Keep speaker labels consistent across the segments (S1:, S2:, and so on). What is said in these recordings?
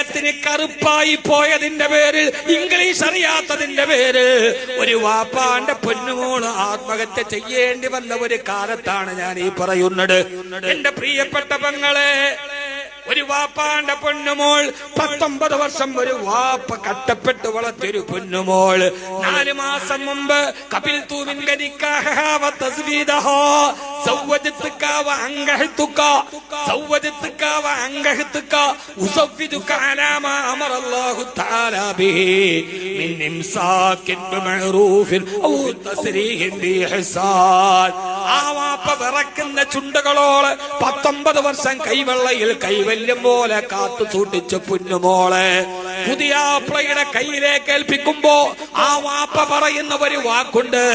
S1: ശരീരത്തിന് കറുപ്പായി പോയതിന്റെ പേരിൽ, ഇംഗ്ലീഷ് അറിയാത്തതിന്റെ പേരിൽ ഒരു വാപ്പാന്റെ പൊന്നുമോള് ആത്മഹത്യ ചെയ്യേണ്ടി വന്ന ഒരു കാലത്താണ് ഞാൻ ഈ പറയുന്നത്. എന്റെ പ്രിയപ്പെട്ട പെങ്ങളെ, ഒരു വാപ്പാന്റെ പൊന്നുമോൾ 19 വർഷം ഒരു വാപ്പ കട്ടപ്പെട്ട് വളർത്തിയൊരു പൊന്നുമോൾ 4 മാസം മുമ്പ് കപിൽ തൂമിന്റെ ആ വാപ്പ വിറക്കുന്ന ചുണ്ടുകളോട് 19 വർഷം കൈവെള്ളയിൽ കൈവല്യം പോലെ കാത്തു സൂക്ഷിച്ച പൊന്നുമോളെ പുതിയാപ്ലയുടെ കയ്യിലേക്ക് ഏൽപ്പിക്കുമ്പോ ആ വാപ്പ പറയുന്ന ഒരു വാക്കുണ്ട്,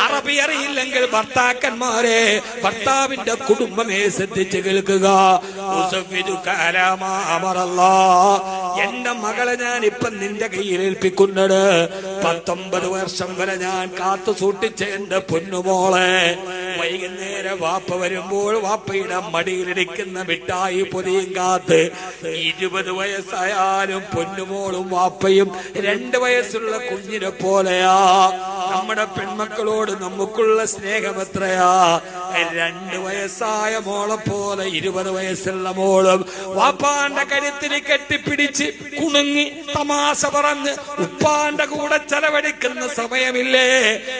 S1: അറബി അറിയില്ലെങ്കിൽ ഭർത്താക്കന്മാരെ, ഭർത്താവിന്റെ കുടുംബമേ ശ്രദ്ധിച്ച് കേൾക്കുക. എന്റെ മകളെ ഞാൻ ഇപ്പൊ നിന്റെ കയ്യിൽ ഏൽപ്പിക്കുന്നത് 19 വർഷം വരെ ഞാൻ കാത്തു സൂക്ഷിച്ച എന്റെ പൊന്നുമോളെ. വൈകുന്നേരം വാപ്പ വരുമ്പോൾ വാപ്പയുടെ മടിയിലിരിക്കുന്ന മിഠായി പൊതിയും കാത്ത് 20 വയസ്സായാലും പൊന്നുമോളും വാപ്പയും 2 വയസ്സുള്ള കുഞ്ഞിനെ പോലെയാ. നമ്മുടെ പെൺമക്കളോട് നമുക്കുള്ള സ്നേഹം എത്രയാ. 2 വയസ്സായ മോളെ പോലെ 20 വയസ്സുള്ള മോളും വാപ്പാന്റെ കരുത്തിൽ കെട്ടിപ്പിടിച്ച് കുണുങ്ങി തമാശ പറഞ്ഞ് ഉപ്പാന്റെ കൂടെ ചെലവഴിക്കുന്ന സമയമില്ലേ?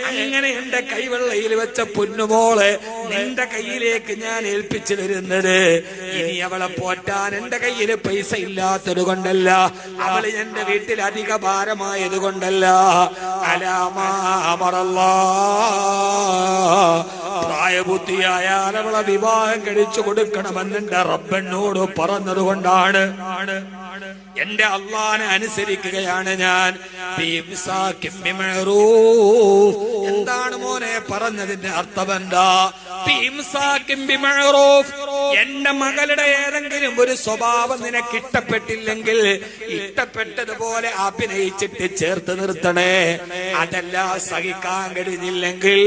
S1: അങ്ങനെ എന്റെ കൈവെള്ളയിൽ വെച്ച പൊന്നുമോളെ നിന്റെ കയ്യിലേക്ക് ഞാൻ ഏൽപ്പിച്ചു തരുന്നത് ഇനി അവളെ പോറ്റാൻ എന്റെ കയ്യിൽ പൈസ ഇല്ലാത്തത് കൊണ്ടല്ല, അവള് എന്റെ വീട്ടിൽ അധിക ഭാരമായത് കൊണ്ടല്ല. പ്രായബുദ്ധിയായാൽ അവളെ വിവാഹം കഴിച്ചു കൊടുക്കണമെന്ന് എന്റെ റബ്ബനോട് പറഞ്ഞത് കൊണ്ടാണ്. എന്റെ അള്ളാനെ അനുസരിക്കുകയാണ് ഞാൻ. എന്താണ് മോനെ പറഞ്ഞതിന്റെ അർത്ഥം എന്താ? എന്റെ മകളുടെ ഏതെങ്കിലും ഒരു സ്വഭാവം നിനക്ക് ഇഷ്ടപ്പെട്ടില്ലെങ്കിൽ ഇഷ്ടപ്പെട്ടതുപോലെ അഭിനയിച്ചിട്ട് ചേർത്ത് നിർത്തണേ. അതല്ല സഹിക്കാൻ കഴിഞ്ഞില്ലെങ്കിൽ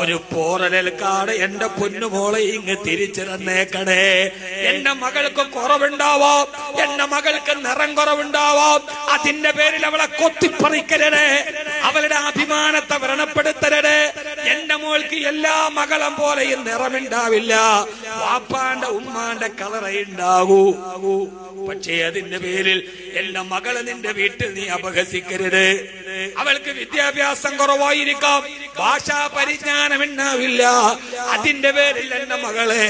S1: ഒരു പോറലേൽക്കാട് എന്റെ പൊന്നുമോളെ ഇങ്ങ് തിരിച്ചു തന്നേക്കണേ. എന്റെ മകൾക്ക് കുറവുണ്ടാവാം, എന്റെ മകൾക്ക് നിറം കുറവുണ്ടാവാം, അതിന്റെ പേരിൽ അവളെ കൊത്തിപ്പറിക്കരുതേ, അവളുടെ അഭിമാനത്തെ വ്രണപ്പെടുത്തരുതേ. എന്റെ മോൾക്ക് എല്ലാ മകളും പോലെയും നിറമുണ്ടാവില്ല, വാപ്പാന്റെ ഉമ്മാന്റെ കളറേ ഉണ്ടാകൂ. പക്ഷേ അതിന്റെ പേരിൽ എന്റെ മകളെ നിന്റെ വീട്ടിൽ നീ അപഹസിക്കരുത്. അവൾക്ക് വിദ്യാഭ്യാസം കുറവായിരിക്കാം, ഭാഷാ പരിജ്ഞാനം ഉണ്ടാവില്ല, അതിന്റെ പേരിൽ എന്റെ മകളെ